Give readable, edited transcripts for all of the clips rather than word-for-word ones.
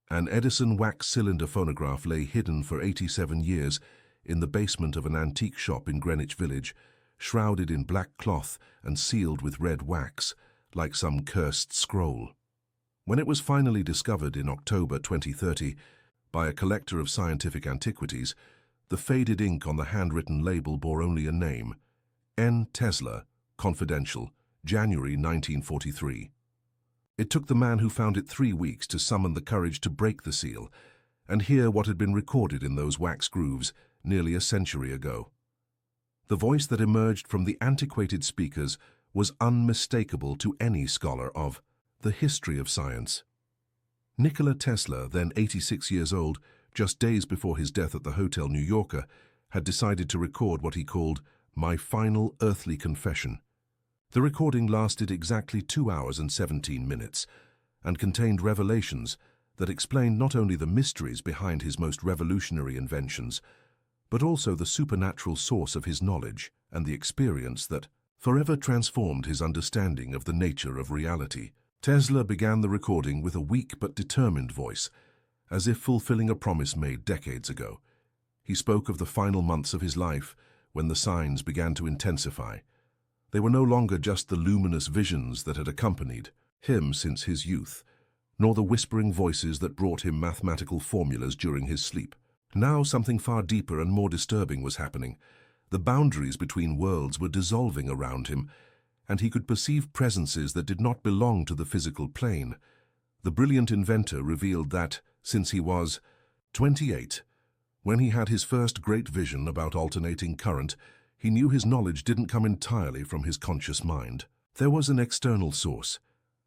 An Edison wax cylinder phonograph lay hidden for 87 years in the basement of an antique shop in Greenwich Village, shrouded in black cloth and sealed with red wax, like some cursed scroll. When it was finally discovered in October 2030 by a collector of scientific antiquities, the faded ink on the handwritten label bore only a name: N. Tesla, Confidential, January 1943. It took the man who found it 3 weeks to summon the courage to break the seal and hear what had been recorded in those wax grooves nearly a century ago. The voice that emerged from the antiquated speakers was unmistakable to any scholar of the history of science. Nikola Tesla, then 86 years old, just days before his death at the Hotel New Yorker, had decided to record what he called "my final earthly confession." The recording lasted exactly 2 hours and 17 minutes and contained revelations that explained not only the mysteries behind his most revolutionary inventions, but also the supernatural source of his knowledge and the experience that forever transformed his understanding of the nature of reality. Tesla began the recording with a weak but determined voice, as if fulfilling a promise made decades ago. He spoke of the final months of his life, when the signs began to intensify. They were no longer just the luminous visions that had accompanied him since his youth, nor the whispering voices that brought him mathematical formulas during his sleep. Now something far deeper and more disturbing was happening. The boundaries between worlds were dissolving around him, and he could perceive presences that did not belong to the physical plane. The brilliant inventor revealed that, since he was 28, when he had his first great vision about alternating current, he knew his knowledge didn't come entirely from his conscious mind. There was an external source,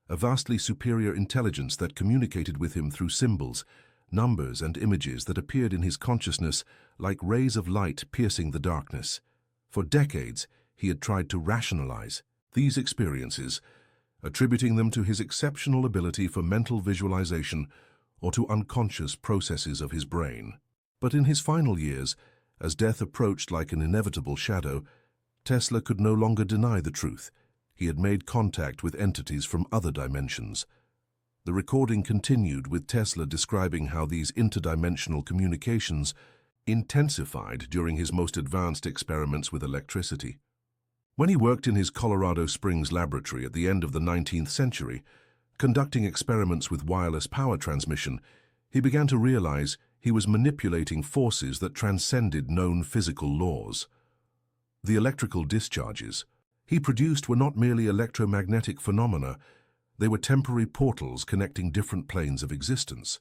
a vastly superior intelligence that communicated with him through symbols, numbers and images that appeared in his consciousness like rays of light piercing the darkness. For decades, he had tried to rationalize these experiences, attributing them to his exceptional ability for mental visualization or to unconscious processes of his brain. But in his final years, as death approached like an inevitable shadow, Tesla could no longer deny the truth. He had made contact with entities from other dimensions. The recording continued with Tesla describing how these interdimensional communications intensified during his most advanced experiments with electricity. When he worked in his Colorado Springs laboratory at the end of the 19th century, conducting experiments with wireless power transmission, he began to realize he was manipulating forces that transcended known physical laws. The electrical discharges he produced were not merely electromagnetic phenomena, they were temporary portals connecting different planes of existence.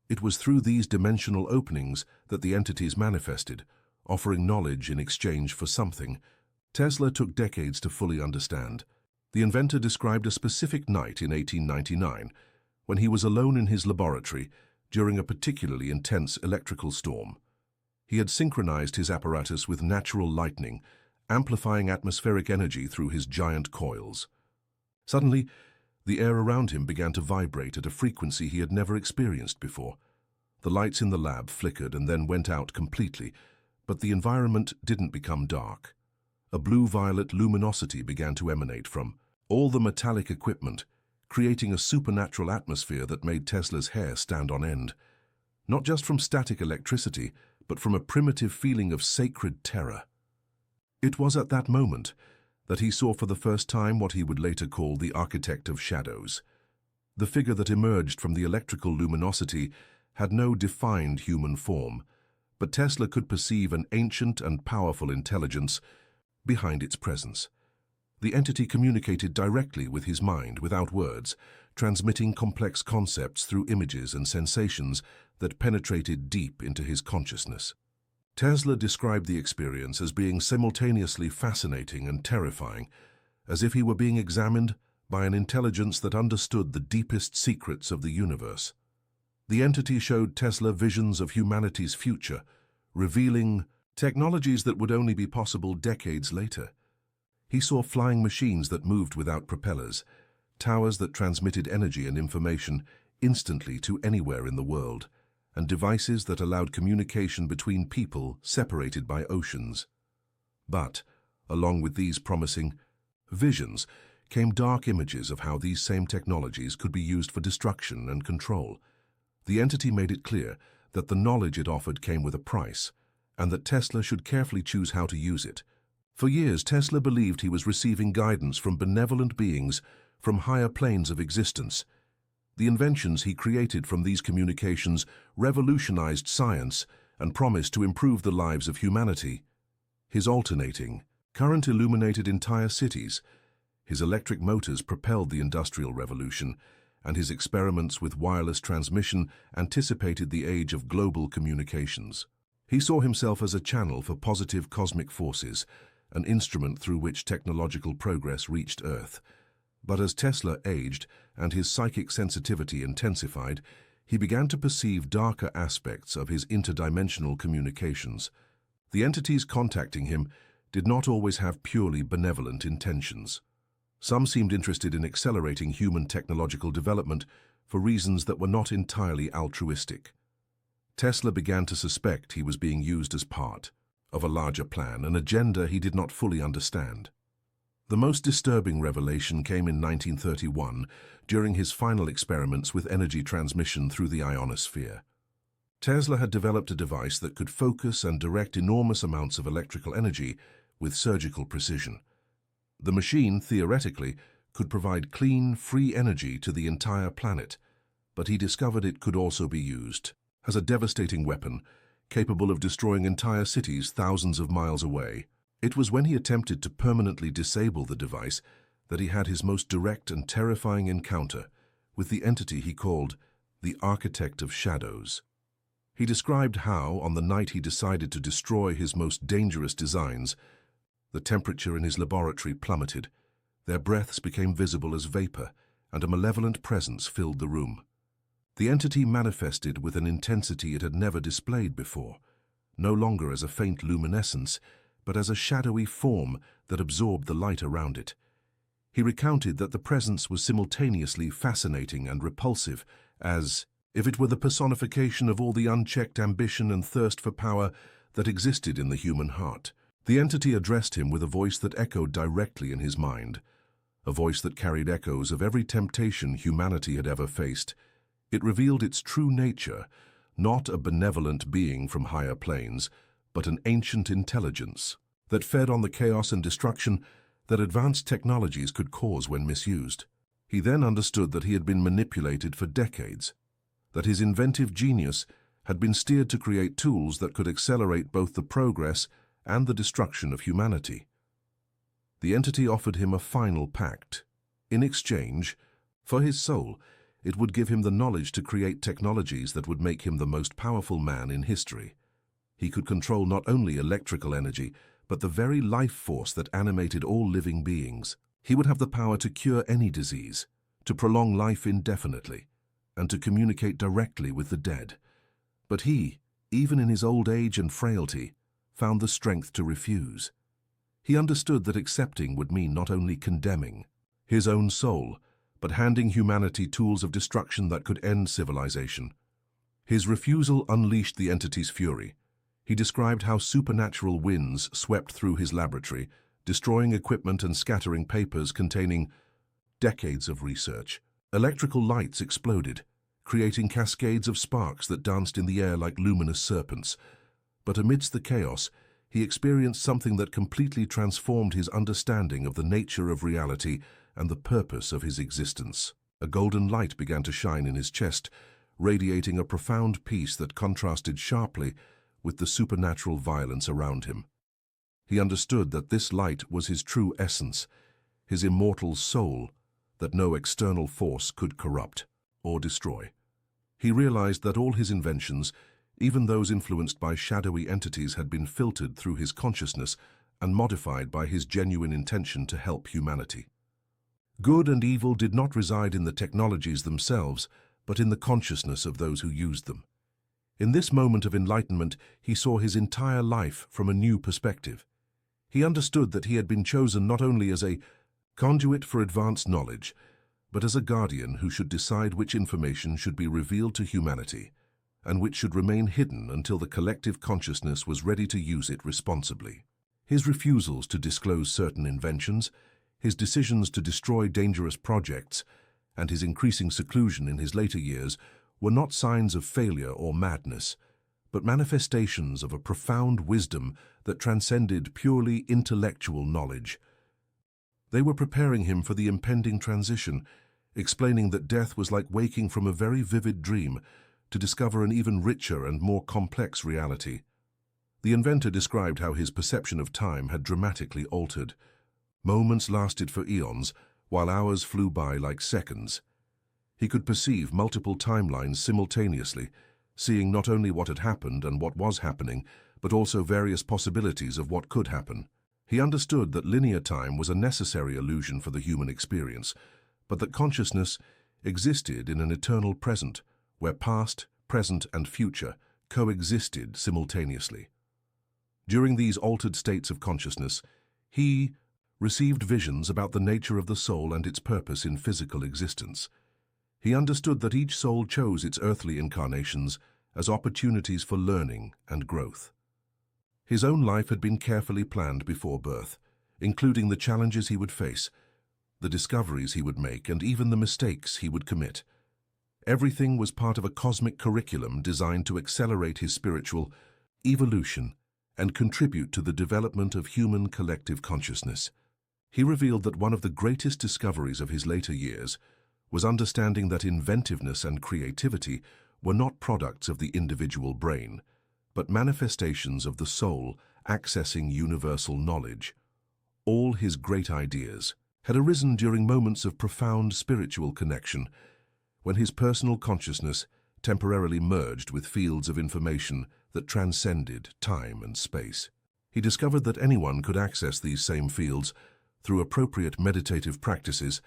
It was through these dimensional openings that the entities manifested, offering knowledge in exchange for something Tesla took decades to fully understand. The inventor described a specific night in 1899 when he was alone in his laboratory during a particularly intense electrical storm. He had synchronized his apparatus with natural lightning, amplifying atmospheric energy through his giant coils. Suddenly, the air around him began to vibrate at a frequency he had never experienced before. The lights in the lab flickered and then went out completely, but the environment didn't become dark. A blue-violet luminosity began to emanate from all the metallic equipment, creating a supernatural atmosphere that made Tesla's hair stand on end. Not just from static electricity, but from a primitive feeling of sacred terror. It was at that moment that he saw for the first time what he would later call the architect of shadows. The figure that emerged from the electrical luminosity had no defined human form, but Tesla could perceive an ancient and powerful intelligence behind its presence. The entity communicated directly with his mind without words, transmitting complex concepts through images and sensations that penetrated deep into his consciousness. Tesla described the experience as being simultaneously fascinating and terrifying, as if he were being examined by an intelligence that understood the deepest secrets of the universe. The entity showed Tesla visions of humanity's future, revealing technologies that would only be possible decades later. He saw flying machines that moved without propellers, towers that transmitted energy and information instantly to anywhere in the world, and devices that allowed communication between people separated by oceans. But, along with these promising visions, came dark images of how these same technologies could be used for destruction and control. The entity made it clear that the knowledge it offered came with a price, and that Tesla should carefully choose how to use it. For years, Tesla believed he was receiving guidance from benevolent beings from higher planes of existence. The inventions he created from these communications revolutionized science and promised to improve the lives of humanity. His alternating current illuminated entire cities. His electric motors propelled the Industrial Revolution, and his experiments with wireless transmission anticipated the age of global communications. He saw himself as a channel for positive cosmic forces, an instrument through which technological progress reached Earth. But as Tesla aged and his psychic sensitivity intensified, he began to perceive darker aspects of his interdimensional communications. The entities contacting him did not always have purely benevolent intentions. Some seemed interested in accelerating human technological development for reasons that were not entirely altruistic. Tesla began to suspect he was being used as part of a larger plan, an agenda he did not fully understand. The most disturbing revelation came in 1931 during his final experiments with energy transmission through the ionosphere. Tesla had developed a device that could focus and direct enormous amounts of electrical energy with surgical precision. The machine, theoretically, could provide clean, free energy to the entire planet, but he discovered it could also be used as a devastating weapon, capable of destroying entire cities thousands of miles away. It was when he attempted to permanently disable the device that he had his most direct and terrifying encounter with the entity he called the Architect of Shadows. He described how, on the night he decided to destroy his most dangerous designs, the temperature in his laboratory plummeted, their breaths became visible as vapor, and a malevolent presence filled the room. The entity manifested with an intensity it had never displayed before, no longer as a faint luminescence, but as a shadowy form that absorbed the light around it. He recounted that the presence was simultaneously fascinating and repulsive, as if it were the personification of all the unchecked ambition and thirst for power that existed in the human heart. The entity addressed him with a voice that echoed directly in his mind, a voice that carried echoes of every temptation humanity had ever faced. It revealed its true nature, not a benevolent being from higher planes, but an ancient intelligence that fed on the chaos and destruction that advanced technologies could cause when misused. He then understood that he had been manipulated for decades, that his inventive genius had been steered to create tools that could accelerate both the progress and the destruction of humanity. The entity offered him a final pact. In exchange, for his soul, it would give him the knowledge to create technologies that would make him the most powerful man in history. He could control not only electrical energy, but the very life force that animated all living beings. He would have the power to cure any disease, to prolong life indefinitely, and to communicate directly with the dead. But he, even in his old age and frailty, found the strength to refuse. He understood that accepting would mean not only condemning his own soul, but handing humanity tools of destruction that could end civilization. His refusal unleashed the entity's fury. He described how supernatural winds swept through his laboratory, destroying equipment and scattering papers containing decades of research. Electrical lights exploded, creating cascades of sparks that danced in the air like luminous serpents. But amidst the chaos, he experienced something that completely transformed his understanding of the nature of reality and the purpose of his existence. A golden light began to shine in his chest, radiating a profound peace that contrasted sharply with the supernatural violence around him. He understood that this light was his true essence, his immortal soul that no external force could corrupt or destroy. He realized that all his inventions, even those influenced by shadowy entities, had been filtered through his consciousness and modified by his genuine intention to help humanity. Good and evil did not reside in the technologies themselves, but in the consciousness of those who used them. In this moment of enlightenment, he saw his entire life from a new perspective. He understood that he had been chosen not only as a conduit for advanced knowledge, but as a guardian who should decide which information should be revealed to humanity, and which should remain hidden until the collective consciousness was ready to use it responsibly. His refusals to disclose certain inventions, his decisions to destroy dangerous projects, and his increasing seclusion in his later years were not signs of failure or madness, but manifestations of a profound wisdom that transcended purely intellectual knowledge. They were preparing him for the impending transition, explaining that death was like waking from a very vivid dream to discover an even richer and more complex reality. The inventor described how his perception of time had dramatically altered. Moments lasted for eons, while hours flew by like seconds. He could perceive multiple timelines simultaneously, seeing not only what had happened and what was happening, but also various possibilities of what could happen. He understood that linear time was a necessary illusion for the human experience, but that consciousness existed in an eternal present, where past, present, and future coexisted simultaneously. During these altered states of consciousness, he received visions about the nature of the soul and its purpose in physical existence. He understood that each soul chose its earthly incarnations as opportunities for learning and growth. His own life had been carefully planned before birth, including the challenges he would face, the discoveries he would make, and even the mistakes he would commit. Everything was part of a cosmic curriculum designed to accelerate his spiritual evolution and contribute to the development of human collective consciousness. He revealed that one of the greatest discoveries of his later years was understanding that inventiveness and creativity were not products of the individual brain, but manifestations of the soul accessing universal knowledge. All his great ideas had arisen during moments of profound spiritual connection, when his personal consciousness temporarily merged with fields of information that transcended time and space. He discovered that anyone could access these same fields through appropriate meditative practices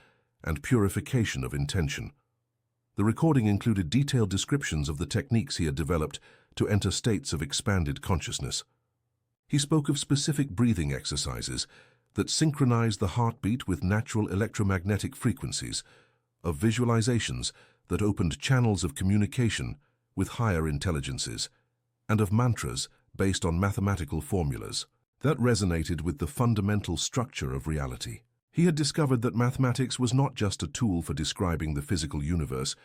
and purification of intention. The recording included detailed descriptions of the techniques he had developed to enter states of expanded consciousness. He spoke of specific breathing exercises that synchronized the heartbeat with natural electromagnetic frequencies, of visualizations that opened channels of communication with higher intelligences, and of mantras based on mathematical formulas that resonated with the fundamental structure of reality. He had discovered that mathematics was not just a tool for describing the physical universe,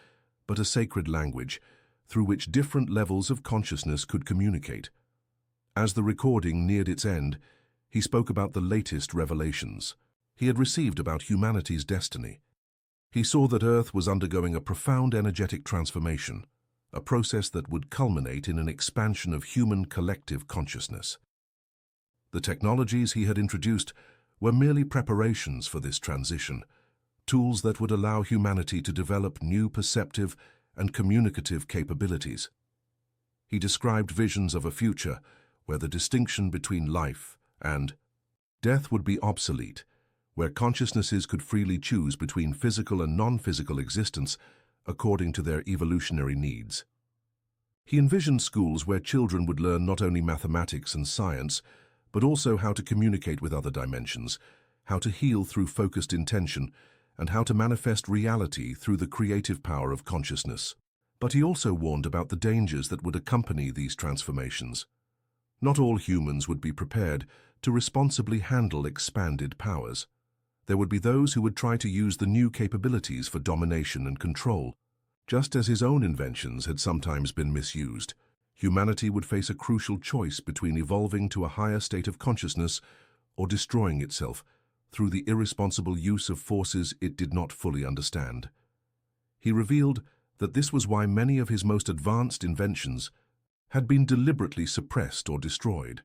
but a sacred language through which different levels of consciousness could communicate. As the recording neared its end, he spoke about the latest revelations he had received about humanity's destiny. He saw that Earth was undergoing a profound energetic transformation, a process that would culminate in an expansion of human collective consciousness. The technologies he had introduced were merely preparations for this transition, tools that would allow humanity to develop new perceptive and communicative capabilities. He described visions of a future where the distinction between life and death would be obsolete, where consciousnesses could freely choose between physical and non-physical existence according to their evolutionary needs. He envisioned schools where children would learn not only mathematics and science, but also how to communicate with other dimensions, how to heal through focused intention, and how to manifest reality through the creative power of consciousness. But he also warned about the dangers that would accompany these transformations. Not all humans would be prepared to responsibly handle expanded powers. There would be those who would try to use the new capabilities for domination and control. Just as his own inventions had sometimes been misused, humanity would face a crucial choice between evolving to a higher state of consciousness or destroying itself through the irresponsible use of forces it did not fully understand. He revealed that this was why many of his most advanced inventions had been deliberately suppressed or destroyed.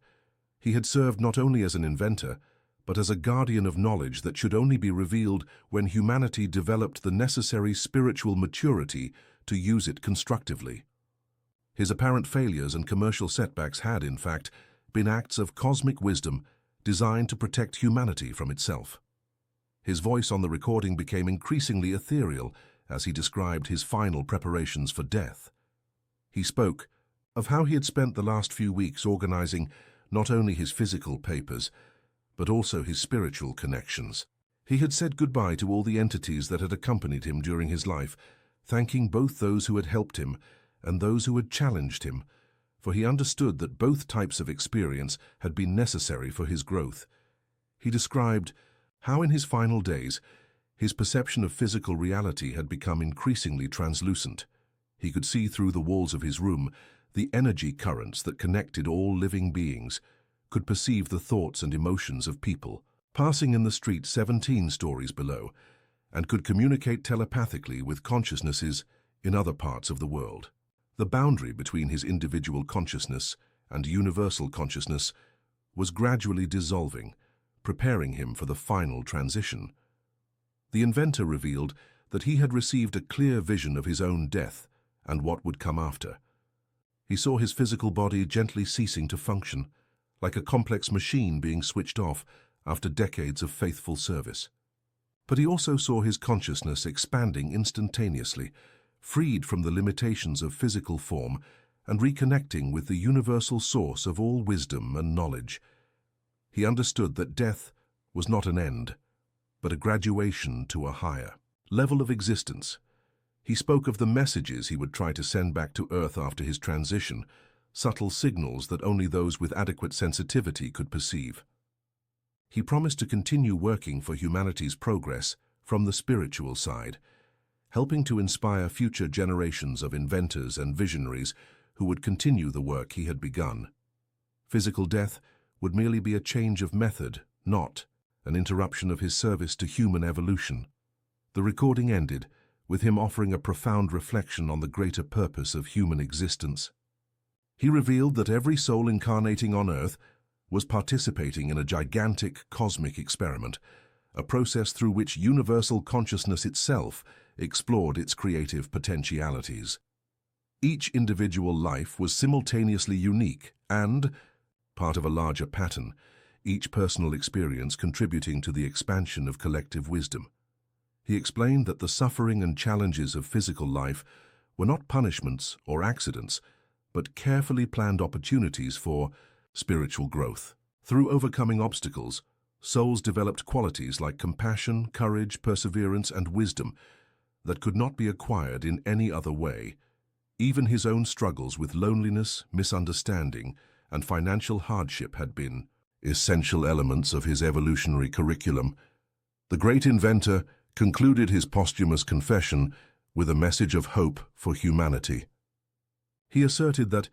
He had served not only as an inventor, but as a guardian of knowledge that should only be revealed when humanity developed the necessary spiritual maturity to use it constructively. His apparent failures and commercial setbacks had, in fact, been acts of cosmic wisdom designed to protect humanity from itself. His voice on the recording became increasingly ethereal as he described his final preparations for death. He spoke of how he had spent the last few weeks organizing not only his physical papers, but also his spiritual connections. He had said goodbye to all the entities that had accompanied him during his life, thanking both those who had helped him and those who had challenged him, for he understood that both types of experience had been necessary for his growth. He described how in his final days, his perception of physical reality had become increasingly translucent. He could see through the walls of his room the energy currents that connected all living beings, could perceive the thoughts and emotions of people passing in the street 17 stories below, and could communicate telepathically with consciousnesses in other parts of the world. The boundary between his individual consciousness and universal consciousness was gradually dissolving, preparing him for the final transition. The inventor revealed that he had received a clear vision of his own death and what would come after. He saw his physical body gently ceasing to function, like a complex machine being switched off after decades of faithful service. But he also saw his consciousness expanding instantaneously, freed from the limitations of physical form and reconnecting with the universal source of all wisdom and knowledge. He understood that death was not an end, but a graduation to a higher level of existence. He spoke of the messages he would try to send back to Earth after his transition, subtle signals that only those with adequate sensitivity could perceive. He promised to continue working for humanity's progress from the spiritual side, helping to inspire future generations of inventors and visionaries who would continue the work he had begun. Physical death would merely be a change of method, not an interruption of his service to human evolution. The recording ended with him offering a profound reflection on the greater purpose of human existence. He revealed that every soul incarnating on Earth was participating in a gigantic cosmic experiment, a process through which universal consciousness itself explored its creative potentialities. Each individual life was simultaneously unique and part of a larger pattern, each personal experience contributing to the expansion of collective wisdom. He explained that the suffering and challenges of physical life were not punishments or accidents, but carefully planned opportunities for spiritual growth. Through overcoming obstacles, souls developed qualities like compassion, courage, perseverance, and wisdom that could not be acquired in any other way. Even his own struggles with loneliness, misunderstanding, and financial hardship had been essential elements of his evolutionary curriculum. The great inventor concluded his posthumous confession with a message of hope for humanity. He asserted that,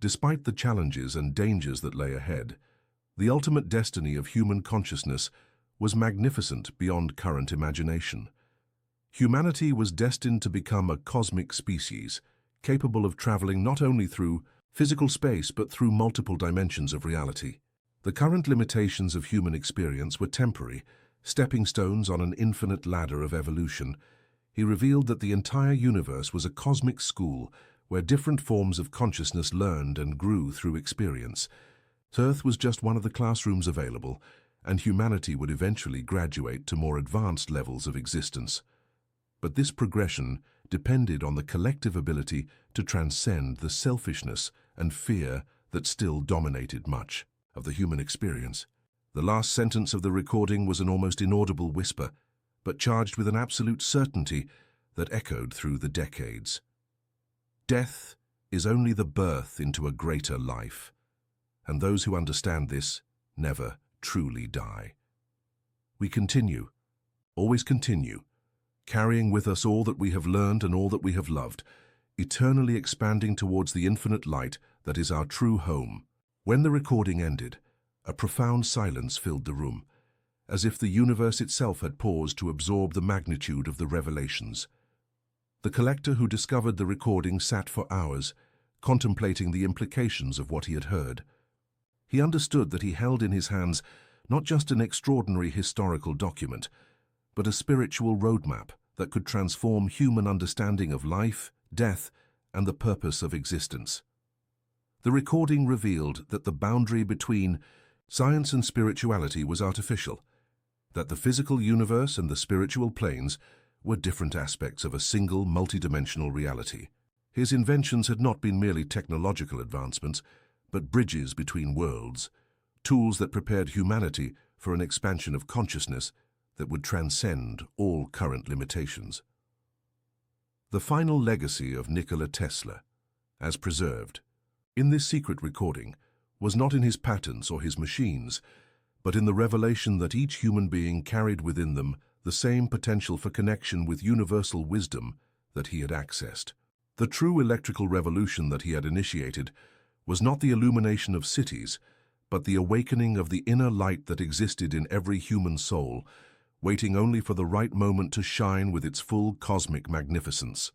despite the challenges and dangers that lay ahead, the ultimate destiny of human consciousness was magnificent beyond current imagination. Humanity was destined to become a cosmic species, capable of traveling not only through physical space but through multiple dimensions of reality. The current limitations of human experience were temporary, stepping stones on an infinite ladder of evolution. He revealed that the entire universe was a cosmic school where different forms of consciousness learned and grew through experience. Earth was just one of the classrooms available, and humanity would eventually graduate to more advanced levels of existence. But this progression depended on the collective ability to transcend the selfishness and fear that still dominated much of the human experience. The last sentence of the recording was an almost inaudible whisper, but charged with an absolute certainty that echoed through the decades. Death is only the birth into a greater life, and those who understand this never truly die. We continue, always continue, carrying with us all that we have learned and all that we have loved, eternally expanding towards the infinite light that is our true home. When the recording ended, a profound silence filled the room, as if the universe itself had paused to absorb the magnitude of the revelations. The collector who discovered the recording sat for hours, contemplating the implications of what he had heard. He understood that he held in his hands not just an extraordinary historical document, but a spiritual roadmap that could transform human understanding of life, death, and the purpose of existence. The recording revealed that the boundary between science and spirituality was artificial, that the physical universe and the spiritual planes were different aspects of a single multidimensional reality. His inventions had not been merely technological advancements, but bridges between worlds, tools that prepared humanity for an expansion of consciousness that would transcend all current limitations. The final legacy of Nikola Tesla, as preserved in this secret recording, was not in his patents or his machines, but in the revelation that each human being carried within them the same potential for connection with universal wisdom that he had accessed. The true electrical revolution that he had initiated was not the illumination of cities, but the awakening of the inner light that existed in every human soul, waiting only for the right moment to shine with its full cosmic magnificence.